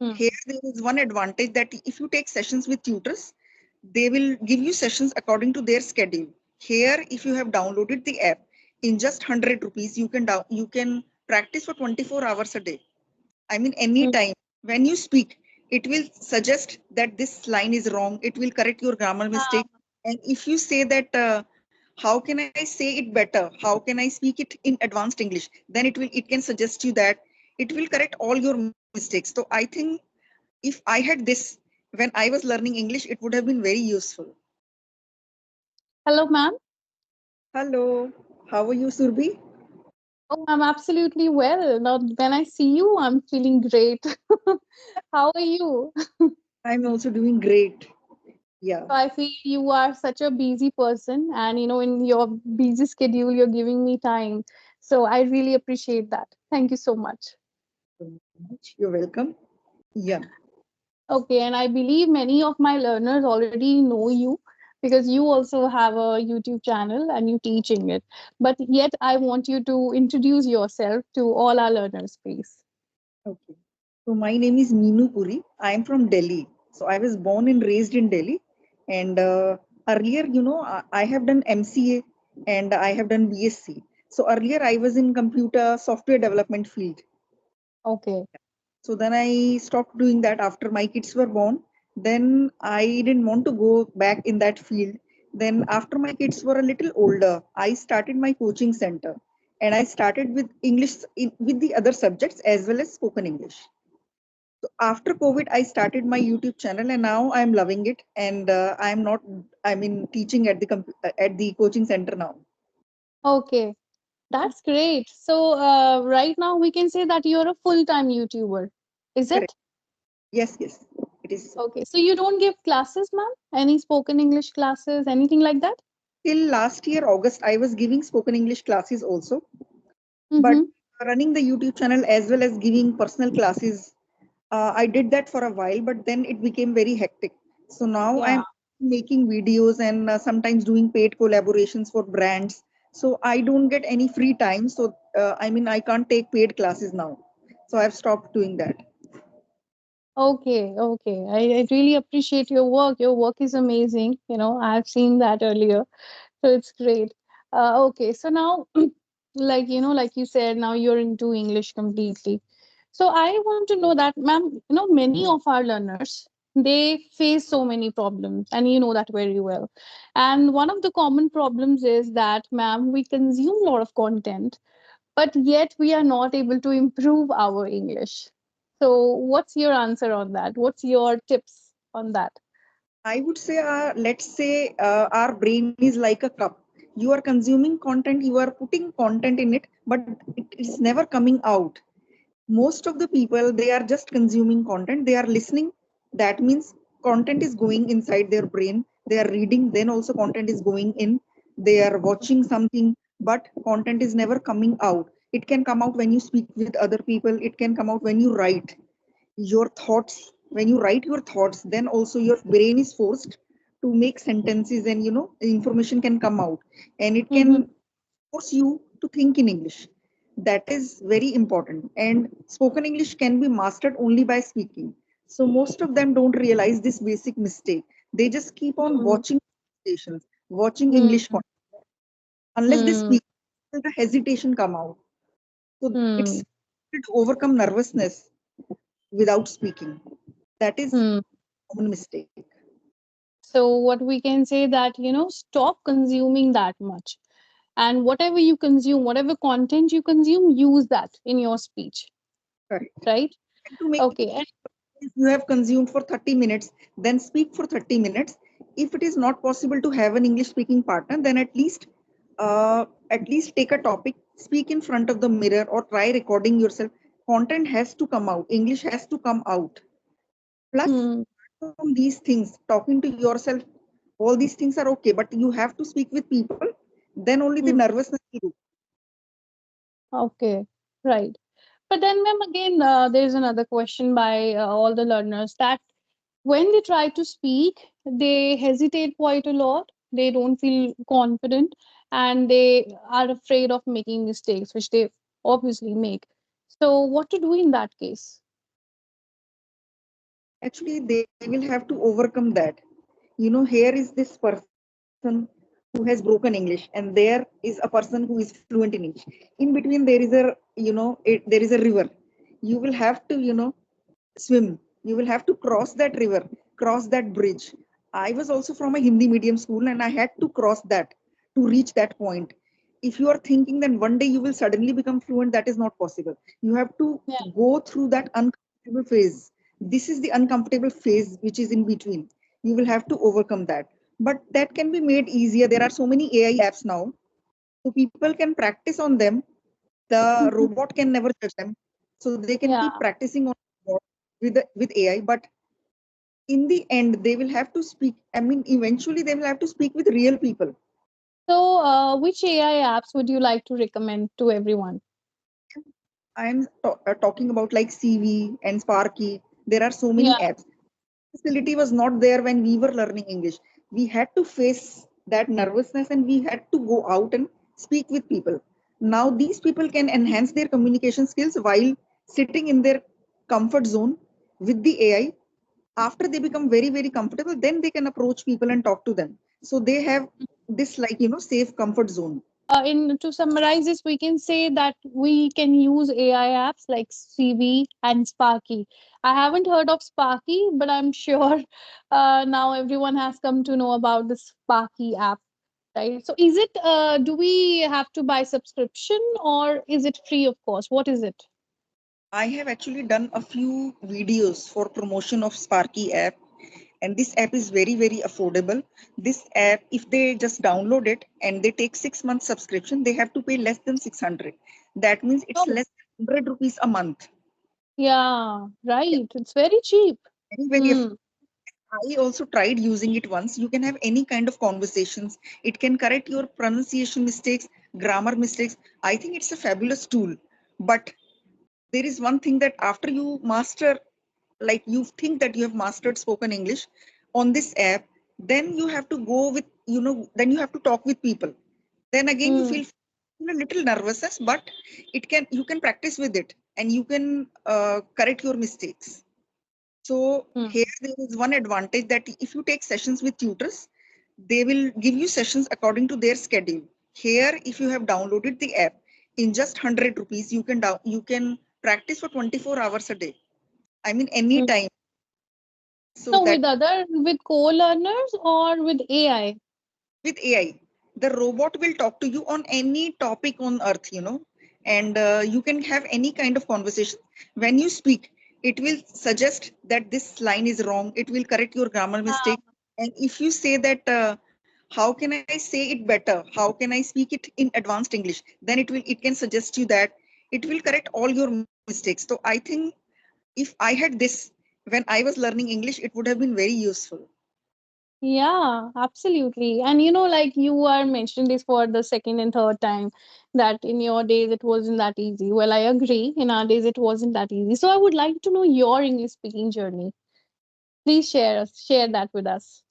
Hmm. Here there is one advantage that if you take sessions with tutors, they will give you sessions according to their schedule. Here, if you have downloaded the app, in just 100 rupees, you can practice for 24 hours a day. I mean, Hmm. anytime when you speak, it will suggest that this line is wrong. It will correct your grammar Ah, mistake. And if you say that, how can I say it better? How can I speak it in advanced English? Then it can suggest you that it will correct all your mistakes. So I think if I had this when I was learning English, it would have been very useful. hello, ma'am. Hello, how are you, Surbhi? Oh, I'm absolutely well. Now, when I see you, I'm feeling great. How are you? I'm also doing great. Yeah. So I feel you are such a busy person, and in your busy schedule, you're giving me time. So I really appreciate that. Thank you so much. So much. You're welcome. Yeah. Okay, and I believe many of my learners already know you because you also have a YouTube channel and you teaching it. But yet, I want you to introduce yourself to all our learners, please. Okay. So my name is Meenu Puri. I am from Delhi. So I was born and raised in Delhi. And earlier, I have done MCA and I have done BSc. So earlier I was in computer software development field. Okay. So then I stopped doing that after my kids were born. Then I didn't want to go back in that field. Then after my kids were a little older, I started my coaching center and I started with with the other subjects as well as spoken English. So after COVID, I started my YouTube channel and now I'm loving it. And I'm not, I mean, teaching at at the coaching center now. Okay. That's great. So, right now we can say that you're a full-time YouTuber. Is Correct. it? Yes, yes, it is so. Okay. So you don't give classes, ma'am? Any spoken English classes, anything like that? Till last year, August, I was giving spoken English classes also. But Mm-hmm. running the YouTube channel as well as giving personal classes, I did that for a while, but then it became very hectic. So now Yeah. I'm making videos and sometimes doing paid collaborations for brands. So I don't get any free time. So I mean, I can't take paid classes now. So I've stopped doing that. Okay. Okay. I really appreciate your work. Your work is amazing. I've seen that earlier. So it's great. Okay. So now, like you said, now you're into English completely. So I want to know that, ma'am, many of our learners, they face so many problems, and you know that very well. And one of the common problems is that, ma'am, we consume a lot of content, but yet we are not able to improve our English. So what's your answer on that? What's your tips on that? I would say, let's say our brain is like a cup. You are consuming content, you are putting content in it, but it is never coming out. Most of the people, they are just consuming content, they are listening. That means content is going inside their brain. They are reading, then also content is going in. They are watching something, but content is never coming out. It can come out when you speak with other people, it can come out when you write your thoughts. When you write your thoughts, then also your brain is forced to make sentences, and information can come out, and it can Mm-hmm. force you to think in English. That is very important, and spoken English can be mastered only by speaking. So most of them don't realize this basic mistake. They just keep on watching stations, watching English Mm-hmm. content. Unless they speak, the hesitation come out. So it's Mm-hmm. to overcome nervousness without speaking. That is a common mistake. So what we can say that, stop consuming that much. And whatever you consume, whatever content you consume, use that in your speech, Correct. right? And to make it, Okay. And if you have consumed for 30 minutes, then speak for 30 minutes. If it is not possible to have an English speaking partner, then at least take a topic, speak in front of the mirror, or try recording yourself. Content has to come out. English has to come out. Plus, hmm, from these things, talking to yourself, all these things are okay, but you have to speak with people. Then only the hmm, nervousness will go. okay, right. But then, ma'am, again, there's another question by all the learners that when they try to speak, they hesitate quite a lot. They don't feel confident, and they are afraid of making mistakes, which they obviously make. So, what to do in that case? Actually, they will have to overcome that. Here is this person who has broken English, and there is a person who is fluent in English. In between, there is there is a river. You will have to, swim. You will have to cross that river, cross that bridge. I was also from a Hindi medium school, and I had to cross that to reach that point. If you are thinking that one day you will suddenly become fluent, that is not possible. You have to Yeah. go through that uncomfortable phase. This is the uncomfortable phase which is in between. You will have to overcome that, but that can be made easier. There are so many AI apps now, so people can practice on them. The Mhm. robot can never judge them, so they can keep Yeah. practicing on with AI. But in the end, they will have to speak. I mean, eventually, they will have to speak with real people. So, which AI apps would you like to recommend to everyone? I am talking about like CV and Sparky. There are so Yeah. many apps. Facility was not there when we were learning English. We had to face that nervousness, and we had to go out and speak with people. Now, these people can enhance their communication skills while sitting in their comfort zone with the AI. After they become very, very comfortable, then they can approach people and talk to them. So they have this, like, safe comfort zone. In to summarize this, we can say that we can use AI apps like CV and Sparky. I haven't heard of Sparky, but I'm sure now everyone has come to know about the Sparky app, right? So, is it? Do we have to buy subscription or is it free of cost? What is it? I have actually done a few videos for promotion of Sparky app, and this app is very, very affordable. This app, if they just download it and they take 6 months subscription, they have to pay less than 600. That means it's Oh, less than 100 rupees a month. yeah, Yeah, right. It's very cheap. very, very Hmm. affordable. I also tried using it once. You can have any kind of conversations. It can correct your pronunciation mistakes, grammar mistakes. I think it's a fabulous tool. But there is one thing, that after you master, like you think that you have mastered spoken English on this app, then you have to go with, then you have to talk with people. Then again, you Hmm. feel a little nervousness, but you can practice with it, and you can correct your mistakes. So Hmm. here there is one advantage, that if you take sessions with tutors, they will give you sessions according to their schedule. Here, if you have downloaded the app, in just 100 rupees, you can practice for 24 hours a day. I mean, any Hmm. time. So So, that with co-learners or with AI? with AI, the robot will talk to you on any topic on earth, and you can have any kind of conversation. When you speak, it will suggest that this line is wrong. It will correct your grammar mistake. And if you say that, how can I say it better? How can I speak it in advanced English? Then it can suggest you that it will correct all your mistakes. So I think if I had this when I was learning English, it would have been very useful. Yeah, absolutely. And like you are mentioning this for the second and third time, that in your days it wasn't that easy. Well, I agree. In our days it wasn't that easy. So I would like to know your English speaking journey. Please share that with us.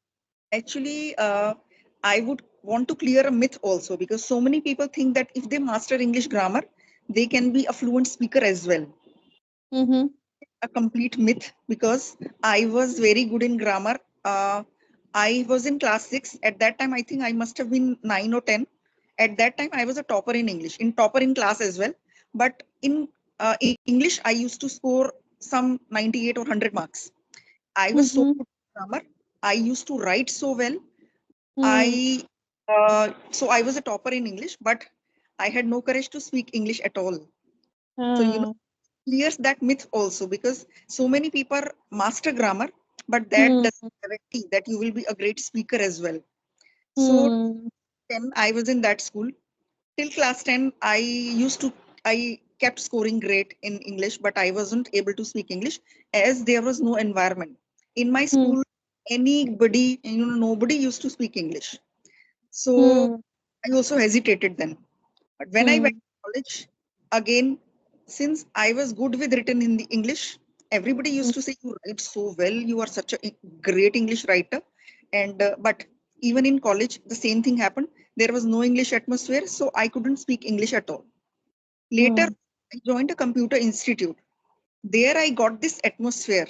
Actually, I would want to clear a myth also, because so many people think that if they master English grammar, they can be a fluent speaker as well. Mm-hmm. A complete myth, because I was very good in grammar. Uh, I was in class 6. At that time, I think I must have been 9 or 10. At that time, I was a topper in English, in topper in class as well. But in English, I used to score some 98 or 100 marks. I was so Mm-hmm. good at grammar. I used to write so well. Mm. I was a topper in English, but I had no courage to speak English at all. So, clears that myth also, because so many people master grammar, but that Mm. doesn't guarantee that you will be a great speaker as well. So, Mm. 10, I was in that school. Till class 10, I kept scoring great in English, but I wasn't able to speak English as there was no environment. In my Mm. school, nobody used to speak English. So Mm. I also hesitated then. But when I went Mm. to college, again, since I was good with written in the English, everybody used to say, "You write so well. You are such a great English writer." And but even in college, the same thing happened. There was no English atmosphere, so I couldn't speak English at all. Later, Mm. I joined a computer institute. There, I got this atmosphere.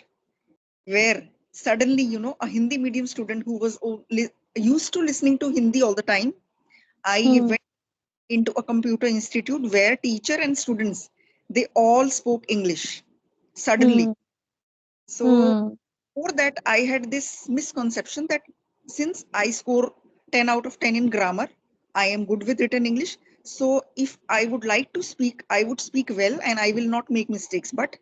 where suddenly, a Hindi medium student who was used to listening to Hindi all the time, I Hmm. went into a computer institute where teacher and students, they all spoke English suddenly. Hmm. So Hmm. for that, I had this misconception that since I score 10 out of 10 in grammar, I am good with written English. So if I would like to speak, I would speak well and I will not make mistakes. But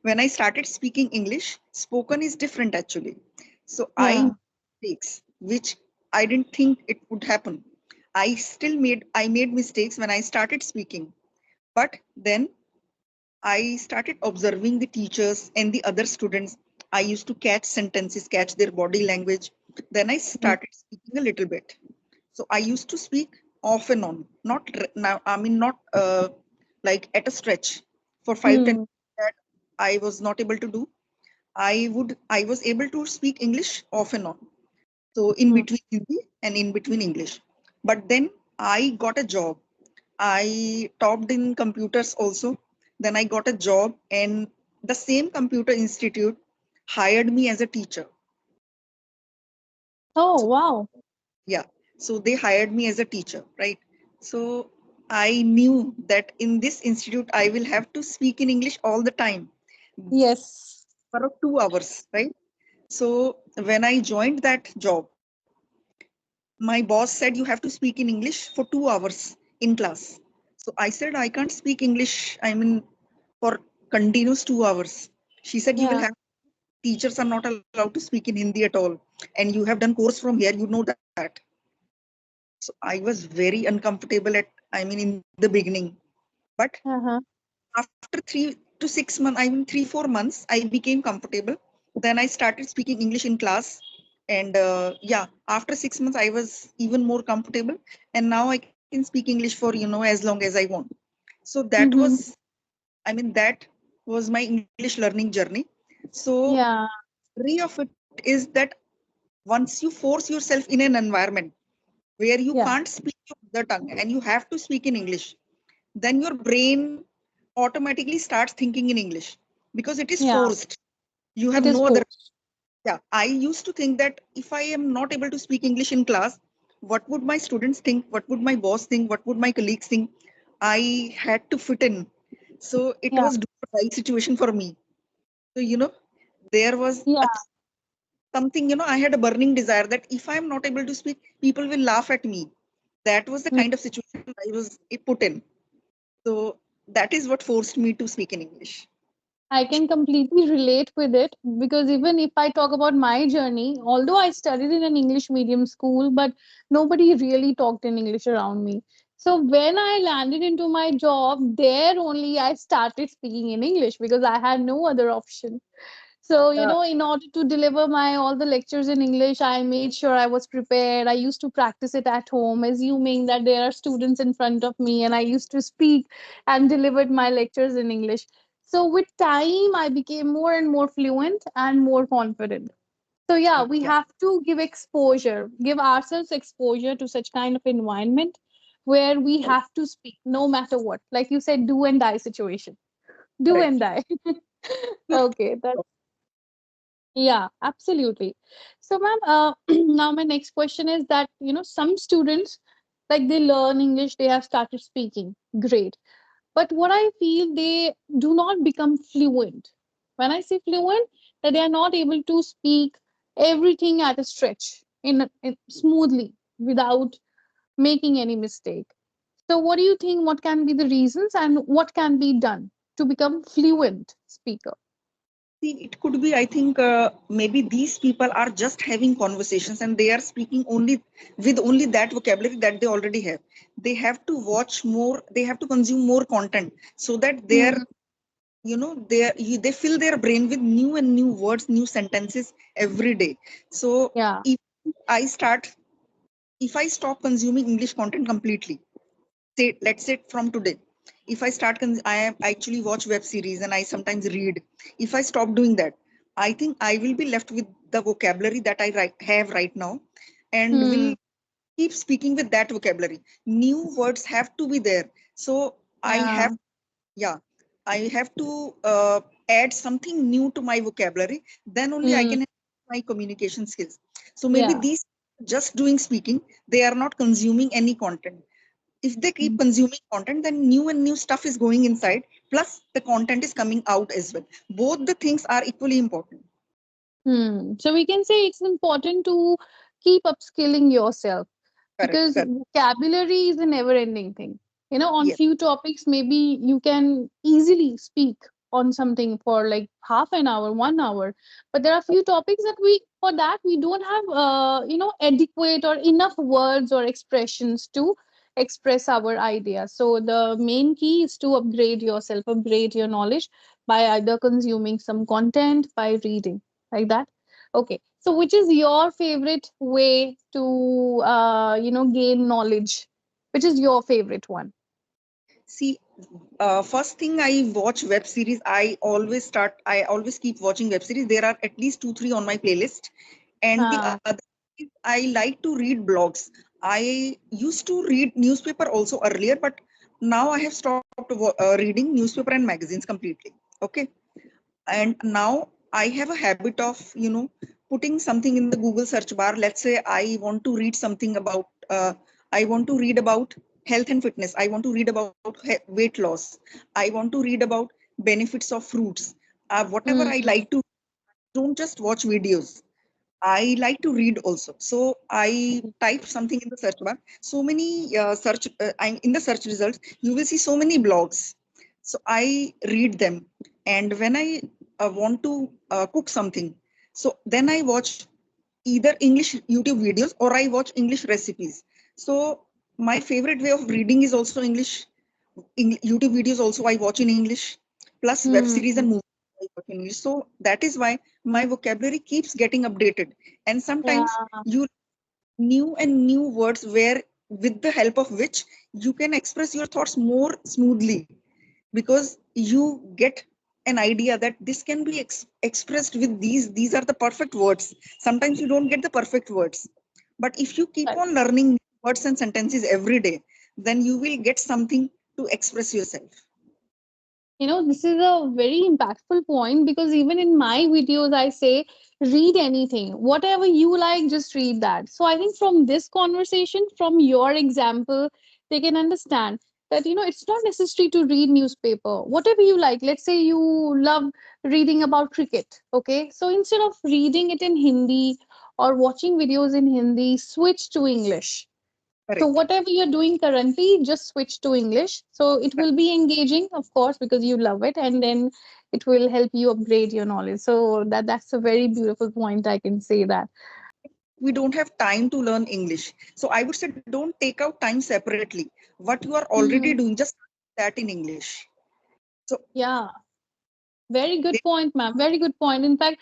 when I started speaking English, spoken is different actually. So I Yeah. made mistakes which I didn't think it would happen. I made mistakes when I started speaking. But then I started observing the teachers and the other students. I used to catch sentences, catch their body language. Then I Hmm. started speaking a little bit. So I used to speak off and on, not now. I mean, not like at a stretch for 5, 10 Hmm. minutes that I was not able to do. I was able to speak English off and on. So in Hmm. between Hindi and in between English. But then I got a job. I topped in computers also. Then I got a job, and the same computer institute hired me as a teacher. Oh, So wow. yeah, so they hired me as a teacher, right? So I knew that in this institute I will have to speak in English all the time Yes. for 2 hours, right? So when I joined that job, my boss said you have to speak in English for 2 hours in class. So I said I can't speak English, I mean, for continuous 2 hours. She said you will Yeah. have, teachers are not allowed to speak in Hindi at all. And you have done course from here, you know that. So I was very uncomfortable in the beginning. But Uh-huh. after 3 to 6 months, 3, 4 months, I became comfortable. Then I started speaking English in class. And yeah, after 6 months, I was even more comfortable. And now I can speak English for, as long as I want. So Mm-hmm. that was my English learning journey. So Yeah. theory of it is that once you force yourself in an environment where you Yeah. can't speak your mother tongue and you have to speak in English, then your brain automatically starts thinking in English because it is Yeah. forced. You have It is no other. forced. Yeah, I used to think that if I am not able to speak English in class, what would my students think? What would my boss think? What would my colleagues think? I had to fit in. So it Yeah. was the right situation for me. So, there was Yeah. something, I had a burning desire that if I'm not able to speak, people will laugh at me. That was the Mm. kind of situation I was put in. So that is what forced me to speak in English. I can completely relate with it because even if I talk about my journey, although I studied in an English medium school, but nobody really talked in English around me. So when I landed into my job, there only I started speaking in English because I had no other option. So, Yeah, in order to deliver my all the lectures in English, I made sure I was prepared. I used to practice it at home, assuming that there are students in front of me, and I used to speak and delivered my lectures in English. So, with time, I became more and more fluent and more confident. So, yeah, we yeah, have to give exposure, give ourselves exposure to such kind of environment where we have to speak no matter what. Like you said, do and die situation. Do correct. and die. Okay, that's yeah, absolutely. So, ma'am, now my next question is that, some students, like they learn English, they have started speaking. Great. But what I feel, they do not become fluent. When I say fluent, that they are not able to speak everything at a stretch in smoothly without making any mistake. So, what do you think? What can be the reasons and what can be done to become fluent speaker? See, it could be, I think, maybe these people are just having conversations and they are speaking only with only that vocabulary that they already have. They have to watch more, they have to consume more content so that Hmm. they fill their brain with new and new words, new sentences every day. So Yeah. if I start, if I stop consuming English content completely, say let's say from today, if I start I am actually watch web series and I sometimes read. If I stop doing that, I think I will be left with the vocabulary that I have right now, and will Hmm. keep speaking with that vocabulary. New words have to be there. So I Yeah. have, yeah, I have to add something new to my vocabulary, then only I Hmm. can improve my communication skills. So maybe Yeah. these just doing speaking, they are not consuming any content. If they keep consuming content, then new and new stuff is going inside, plus the content is coming out as well. Both the things are equally important. So we can say it's important to keep upskilling yourself, Correct, because correct. vocabulary is a never ending thing. On Yes. few topics, maybe you can easily speak on something for like half an hour, 1 hour. But there are few topics that for that, we don't have, adequate or enough words or expressions to express our ideas. So the main key is to upgrade yourself, upgrade your knowledge by either consuming some content, by reading, like that. Okay. So which is your favorite way to gain knowledge? Which is your favorite one? See, first thing I watch web series. I always keep watching web series. There are at least two, three on my playlist. And the Uh, other is I like to read blogs. I used to read newspaper also earlier, but now I have stopped reading newspaper and magazines completely. Okay. And now I have a habit of, putting something in the Google search bar. Let's say I want to read something about, I want to read about health and fitness. I want to read about weight loss. I want to read about benefits of fruits. Whatever I mm, like to, don't just watch videos. I like to read also. So I type something in the search bar. So many I'm in the search results, you will see so many blogs. So I read them. And when I want to cook something, so then I watch either English YouTube videos or I watch English recipes. So my favorite way of reading is also English. YouTube videos also I watch in English, plus web mm, series and movies I watch in English. So that is why my vocabulary keeps getting updated. And yeah, sometimes you new and new words where with the help of which you can express your thoughts more smoothly, because you get an idea that this can be expressed with these are the perfect words. Sometimes you don't get the perfect words, but if you keep right. on learning new words and sentences every day, then you will get something to express yourself. This is a very impactful point, because even in my videos, I say, read anything, whatever you like, just read that. So I think from this conversation, from your example, they can understand that, it's not necessary to read newspaper, whatever you like. Let's say you love reading about cricket. Okay. So instead of reading it in Hindi or watching videos in Hindi, switch to English. So Correct. whatever you're doing currently, just switch to English. So it will be engaging, of course, because you love it, and then it will help you upgrade your knowledge. So that's a very beautiful point. I can say that. We don't have time to learn English, so I would say don't take out time separately. What you are already Hmm. doing, just that in English. So Yeah, very they, good point, ma'am. Very good point. In fact,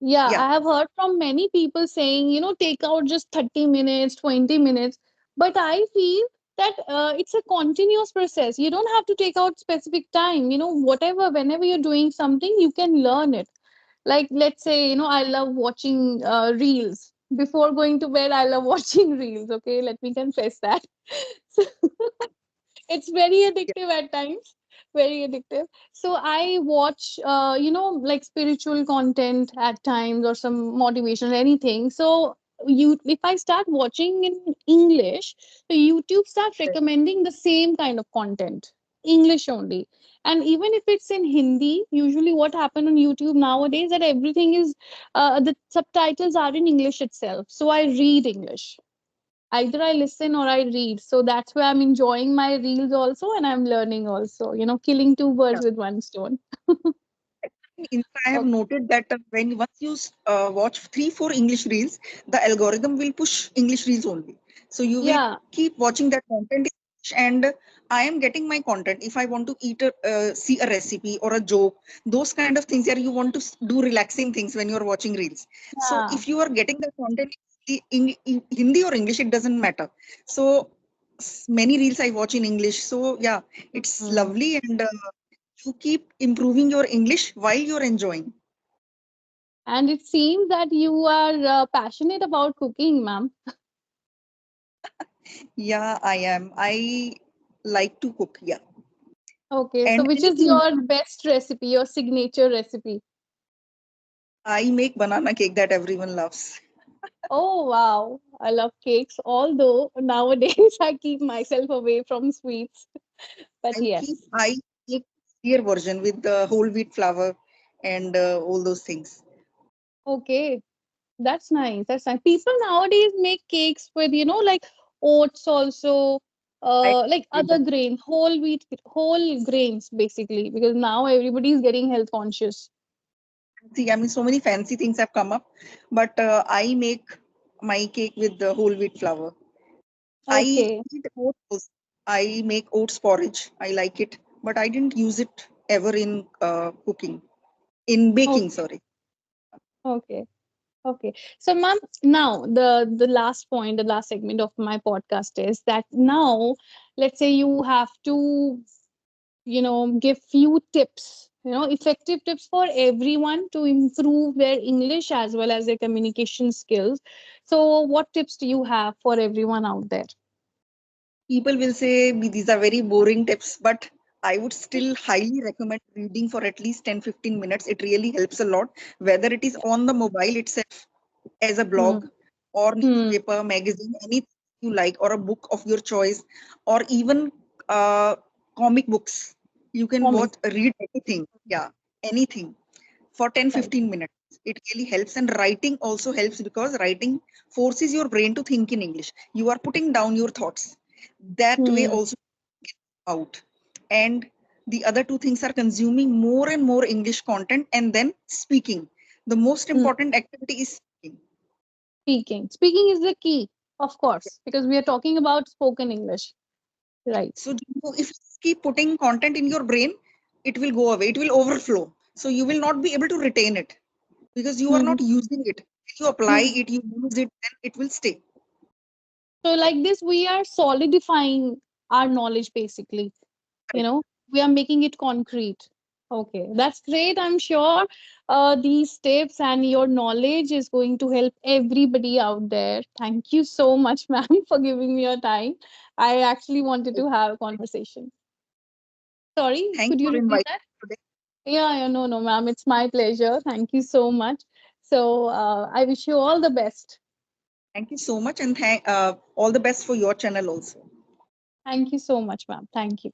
yeah, yeah, I have heard from many people saying, take out just 30 minutes, 20 minutes. But I feel that it's a continuous process. You don't have to take out specific time. Whatever, whenever you're doing something, you can learn it. Like, let's say, I love watching reels. Before going to bed, I love watching reels. Okay, let me confess that. So, it's very addictive at times, very addictive. So I watch like spiritual content at times, or some motivation or anything. So you if I start watching in English, so YouTube starts recommending the same kind of content, English only. And even if it's in Hindi, usually what happen on YouTube nowadays, that everything is the subtitles are in English itself, so I read English. Either I listen or I read. So that's where I'm enjoying my reels also, and I'm learning also, killing two birds with one stone. in I have Okay. noted that when once you watch three, four English reels, the algorithm will push English reels only. So you will Yeah. keep watching that content in English, and I am getting my content. If I want to see a recipe or a joke, those kind of things where you want to do relaxing things when you are watching reels. So Yeah. if you are getting the content in Hindi or English, it doesn't matter. So many reels I watch in English. So yeah, it's Mhm. lovely, and you keep improving your English while you're enjoying. And it seems that you are passionate about cooking, ma'am. Yeah, I am. I like to cook. Yeah. Okay, so And which is anything, your best recipe, your signature recipe? I make banana cake that everyone loves. Oh wow, I love cakes. Although nowadays I keep myself away from sweets. But yes. I make clear version with the whole wheat flour and all those things. Okay, that's nice. That's nice. People nowadays make cakes with, like oats also, I like with other the grain, whole wheat, whole grains basically, because now everybody is getting health conscious. fancy, I mean, so many fancy things have come up, but I make my cake with the whole wheat flour. I Okay, eat oats. Also. I make oats porridge. I like it, but I didn't use it ever in cooking, in baking. okay, Sorry. okay. Okay. So, ma'am, now the last point, the last segment of my podcast is that now, let's say you have to, give few tips, effective tips for everyone to improve their English as well as their communication skills. So, what tips do you have for everyone out there? People will say these are very boring tips, but I would still highly recommend reading for at least 10-15 minutes. It really helps a lot, whether it is on the mobile itself as a Hmm. blog or Hmm. newspaper, magazine, anything you like, or a book of your choice, or even uh, comic books. You can Comic. watch, read anything. Yeah, anything for 10 Right. 15 minutes. It really helps. And writing also helps because writing forces your brain to think in English. You are putting down your thoughts. That way Hmm. also out. And the other two things are consuming more and more English content and then speaking. The most Hmm. important activity is speaking. Speaking. Speaking is the key, of course, because we are talking about spoken English. Right. So if you keep putting content in your brain, it will go away. It will overflow. So you will not be able to retain it because you are Hmm. not using it. If you apply Hmm. it, you use it, then it will stay. So, like this, we are solidifying our knowledge basically, you Correct. know, we are making it concrete. Okay, that's great. I'm sure these tips and your knowledge is going to help everybody out there. Thank you so much, ma'am, for giving me your time. I actually wanted to have a conversation. Sorry, Thanks could you for repeat inviting that? me today. Yeah, yeah, no, no, ma'am. It's my pleasure. Thank you so much. So, I wish you all the best. Thank you so much, and all the best for your channel also. Thank you so much, ma'am. Thank you.